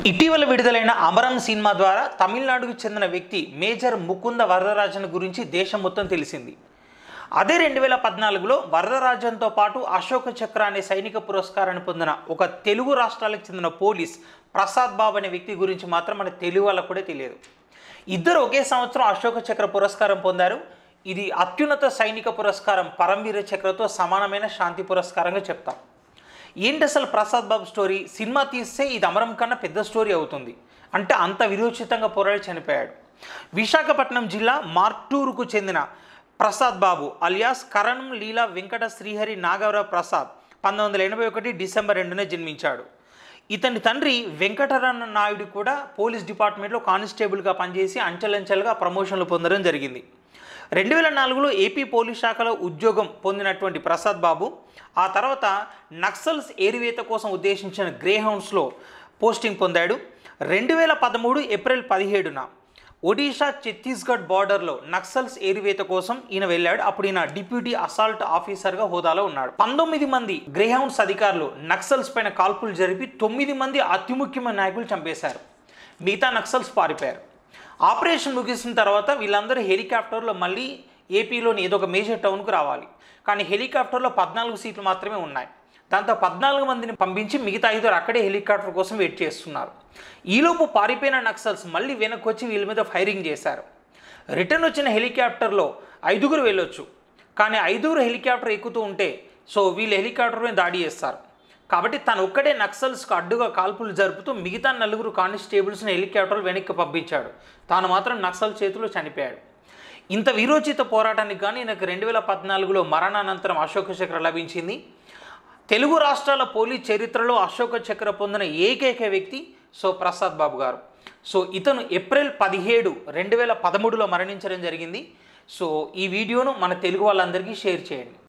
ఇటీవల విడుదలైన అమరం సినిమా ద్వారా తమిళనాడుకు చెందిన వ్యక్తి మేజర్ ముకుంద వరదరాజన్ గురించి దేశం మొత్తం తెలిసింది. అదే 2014లో వరదరాజన్తో పాటు అశోక చక్ర అనే సైనిక పురస్కారాన్ని పొందిన ఒక తెలుగు రాష్ట్రాలకు చెందిన పోలీస్ ప్రసాద్ బాబు అనే వ్యక్తి గురించి మాత్రం మన తెలుగు వాళ్ళకు కూడా తెలియదు. ఇద్దరు ఒకే సంవత్సరం అశోక చక్ర పురస్కారం పొందారు. ఇది అత్యున్నత సైనిక పురస్కారం పరమవీర చక్రతో సమానమైన శాంతి పురస్కారంగా చెప్తాం. ఏంటి అసలు ప్రసాద్ బాబు స్టోరీ? సినిమా తీస్తే ఇది అమరం కన్నా పెద్ద స్టోరీ అవుతుంది. అంటే అంత విరోచితంగా పోరాడి చనిపోయాడు. విశాఖపట్నం జిల్లా మార్టూరుకు చెందిన ప్రసాద్ బాబు అలియాస్ కరణం లీలా వెంకట శ్రీహరి నాగవరావు ప్రసాద్ 1981 డిసెంబర్ 2న జన్మించాడు. ఇతని తండ్రి వెంకటరమణ నాయుడు కూడా పోలీస్ డిపార్ట్మెంట్లో కానిస్టేబుల్గా పనిచేసి అంచెలంచెలుగా ప్రమోషన్లు పొందడం జరిగింది. 2004లో ఏపీ పోలీస్ శాఖలో ఉద్యోగం పొందినటువంటి ప్రసాద్ బాబు ఆ తర్వాత నక్సల్స్ ఏరివేత కోసం ఉద్దేశించిన గ్రేహౌండ్స్లో పోస్టింగ్ పొందాడు. 2013 ఏప్రిల్ 17న ఒడిషా ఛత్తీస్గఢ్ బార్డర్లో నక్సల్స్ ఏరివేత కోసం ఈయన వెళ్ళాడు. అప్పుడు ఈయన డిప్యూటీ అసాల్ట్ ఆఫీసర్గా హోదాలో ఉన్నాడు. 19 మంది గ్రేహౌండ్స్ అధికారులు నక్సల్స్ పైన కాల్పులు జరిపి 9 మంది అతి ముఖ్యమైన నాయకులు చంపేశారు. మిగతా నక్సల్స్ పారిపోయారు. ఆపరేషన్ ముగిసిన తర్వాత వీళ్ళందరూ హెలికాప్టర్లో మళ్ళీ ఏపీలోని ఏదో ఒక మేజర్ టౌన్కు రావాలి. కానీ హెలికాప్టర్లో 14 సీట్లు మాత్రమే ఉన్నాయి. దాంతో 14 మందిని పంపించి మిగతా 5 అక్కడే హెలికాప్టర్ కోసం వెయిట్ చేస్తున్నారు. ఈలోపు పారిపోయిన నక్సల్స్ మళ్ళీ వెనక్కి వచ్చి వీళ్ళ మీద ఫైరింగ్ చేశారు. రిటర్న్ వచ్చిన హెలికాప్టర్లో 5 వెళ్ళొచ్చు, కానీ 5 హెలికాప్టర్ ఎక్కుతూ ఉంటే వీళ్ళు హెలికాప్టర్ మీద దాడి చేస్తారు. కాబట్టి తను ఒక్కడే నక్సల్స్కు అడ్డుగా కాల్పులు జరుపుతూ మిగతా 4 కానిస్టేబుల్స్ని హెలికాప్టర్లు వెనక్కి పంపించాడు. తాను మాత్రం నక్సల్ చేతిలో చనిపోయాడు. ఇంత వీరోచిత పోరాటానికి కానీ నాకు 2014లో మరణానంతరం అశోక చక్ర లభించింది. తెలుగు రాష్ట్రాల పోలీస్ చరిత్రలో అశోక చక్ర పొందిన ఏకైక వ్యక్తి ప్రసాద్ బాబు గారు. ఇతను ఏప్రిల్ 17, 2013లో మరణించడం జరిగింది. ఈ వీడియోను మన తెలుగు వాళ్ళందరికీ షేర్ చేయండి.